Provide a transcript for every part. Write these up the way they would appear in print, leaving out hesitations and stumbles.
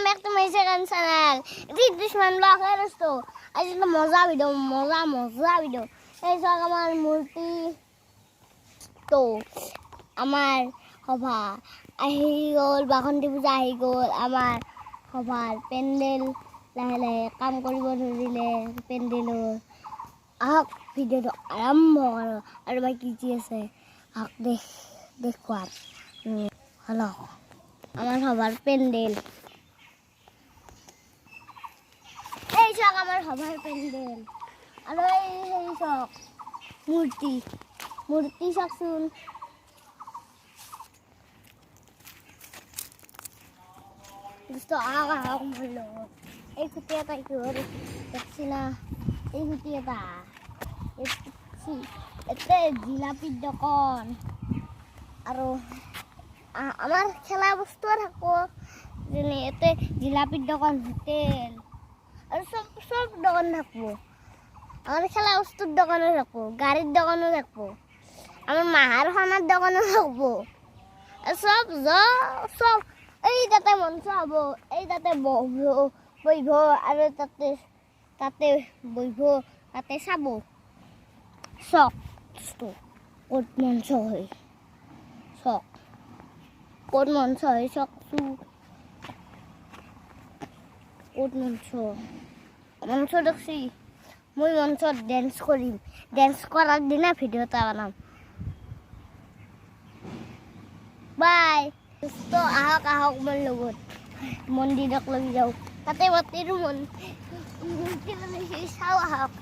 back to my second channel. This man vlog to. আজি একটা মজা ভিডিও এই সব আমার মূর্তি তো আমার সভা আহি গ'ল বাসন্তী পূজা আহি গ'ল আমাৰ সভাৰ পেণ্ডেল লাহে লাহে কাম কৰিব ধৰিলে পেণ্ডেলৰ আহক ভিডিঅ'টো আৰম্ভ কৰোঁ আৰু বাকী কি আছে আহক দেখুৱাম হেল্ল' আমাৰ সভাৰ পেণ্ডেল এই চাওক আমাৰ সভাৰ পেণ্ডেল আৰু এই চাওক মূৰ্তি চাওকচোন আহক মোৰ লগত এই খুঁটি এটা কিহৰ দেখছি না এই খুঁটি এটা এতে জিলাপিৰ দোকান আৰু আমাৰ খেলা বস্তুও থাকিব যেনে এতে জিলাপিৰ দোকান হোটেল আৰু সব দোকান থাকিব আমার খেলা বস্তুর দোকানও থাকবো গাড়ির দোকানও থাকবো আমার মাহার খানার দোকানও থাকবো সব এই তাতে মঞ্চ হব এই তাতে বইব আর তাতে বইব তাতে চাব চক ক'ত মঞ্চ হয় চক ক'ত মঞ্চ হয় চকচো ক'ত মঞ্চ দেখছি মই মঞ্চত ডেন্স কৰিম ডেন্স কৰাৰ দিনা ভিডিঅ' এটা বনাম বাই তো আহক মোৰ লগত মন্দিৰক লৈ যাওঁ তাতে মাতিৰ মূৰ্তি বনাইছে চাওঁ আহক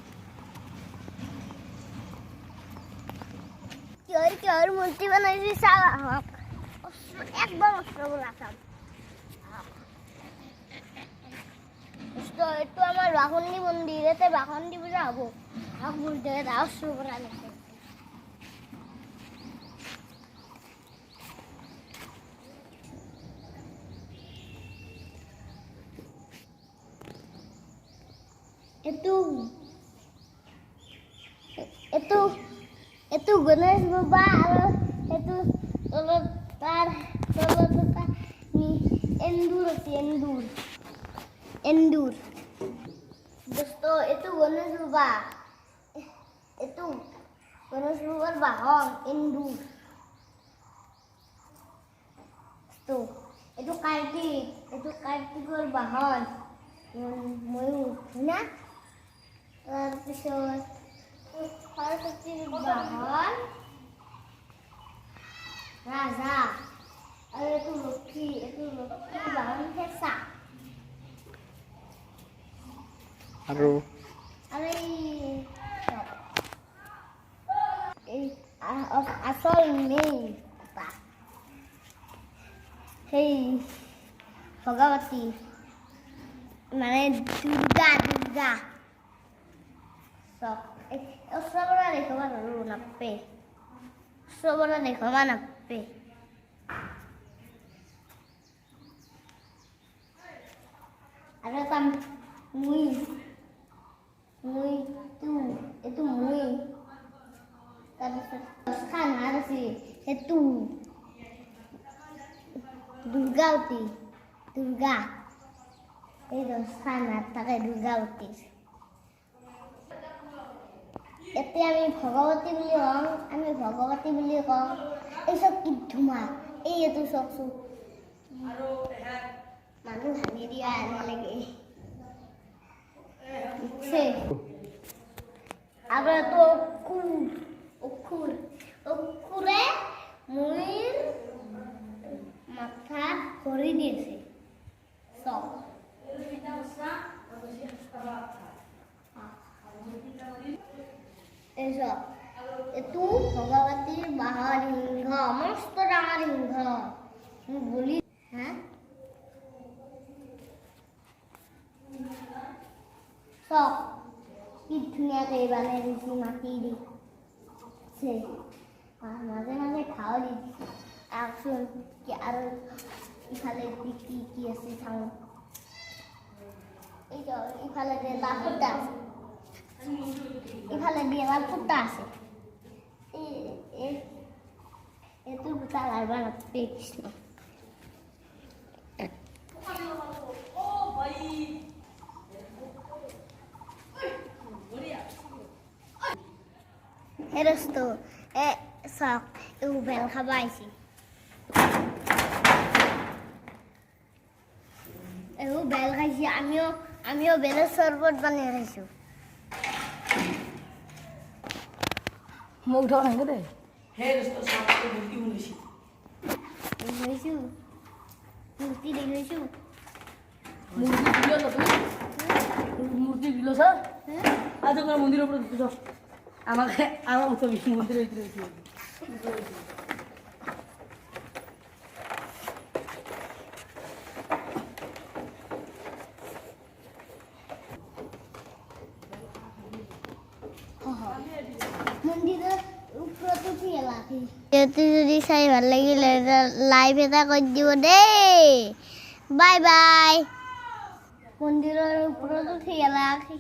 কিহৰ মূৰ্তি বনাইছে চাওঁ আহক একদম অস্ত্ৰবোৰ আছাম এইটো আমাৰ বাসন্তী মন্দিৰ এতে বাসন্তী পূজা হ'ব মোৰ দেহত আশ্ৰু পৰা নাছে এইটো গণেশ বাবা আৰু এইটো তলত তাৰ তলত এটা এন্দুৰ আছে এন্দুৰ দোস্ত এইটো গণেশ বাবাৰ বাহন এন্দুৰ তো এইটো কাৰ্তিকৰ বাহন ময়ূৰ না তাৰপিছত সৰস্বতীৰ বাহন ৰাজা আৰু এইটো লক্ষীৰ বাহন ফেঁচা আৰু এই আচল মেইন সেই ভগৱতী মানে দুৰ্গা চব ওচৰৰ দেখিব নোৱাৰোঁ নাপে ওচৰৰ দেখিব নাপে আৰু এটা এইটো মই তাৰপিছত দহখান হাত আছে সেইটো দুৰ্গা এই দহখান হাত থাকে দুৰ্গাৱতীৰ এতিয়া আমি ভগৱতী বুলি কওঁ এই চব কি ধুমা এইটো চকচোন মানুহ ভাঙি দিয়া নালাগে আৰু এইটো অক্ষুৰে ময়ূৰ মাথা ভৰি দিছে চব এইটো ভগৱতীৰ বাহন সিংহ মস্ত ডাঙৰ সিংহ বুলি চব কি ধুনীয়াকৈ বানাই দিছে মাটি দি মাজে খাও দি দিছে আৰু ইফালে কি আছে চাওঁ ইফালে এটা ফুটা আছে ইফালে দিয়ে এটা ফুটা আছে এইটো ফুটা লাৰবা নাপায় কৃষ্ণ এরস্তো এ সক এ বেল খাবাইছি এ বেল খাইছি আমিও বেলের শরবত বানিয়ে খাইছো মুখ উঠাও নাই দে হে দোস্ত সাপকে মুক্তি বলেছি হইছো মূর্তি দেখেছো মূর্তি দিলো তো তুমি মূর্তি দিলো স্যার আজ করে মন্দিরের উপরে দিছো আমাকে আমার মতো মন্দিরের ভিতরে দিছো মন্দিরের উপরে তো কি লাগে যদি চাই ভাল লাগিলে লাইভ এটা কৰি দিব দেই বাই বাই মন্দিৰৰ ওপৰতো ঠিক লাগে